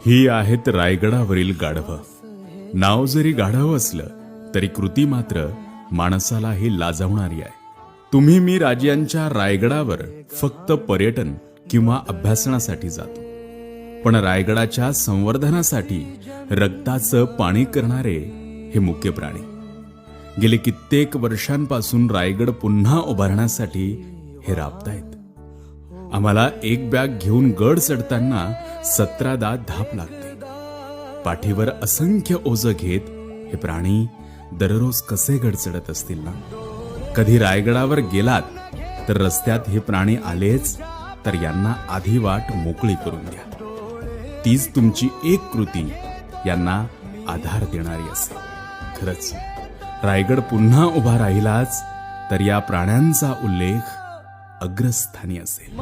ही आहेत रायगडावरील गाढवं. नाव जरी गाढव असलं तरी कृती मात्र माणसालाही लाजवणारी आहे. तुम्ही मी राजांच्या रायगडावर फक्त पर्यटन किंवा अभ्यासनासाठी जातो, पण रायगडाच्या संवर्धनासाठी रक्ताचं पाणी करणारे हे मुख्य प्राणी. गेले कित्येक वर्षांपासून रायगड पुन्हा उभारण्यासाठी हे राबतायत. आम्हाला एक बॅग घेऊन गड चढताना 17दा धाप लागते. पाठीवर असंख्य ओझं घेत हे प्राणी दररोज कसे गड चढत असतील ना. कधी रायगडावर गेलात तर रस्त्यात हे प्राणी आलेच तर यांना आधी वाट मोकळी करून द्या. तीच तुमची एक कृती यांना आधार देणारी असेल. खरंच रायगड पुन्हा उभा राहिलाच तर या प्राण्यांचा उल्लेख अग्रस्थानी असेल.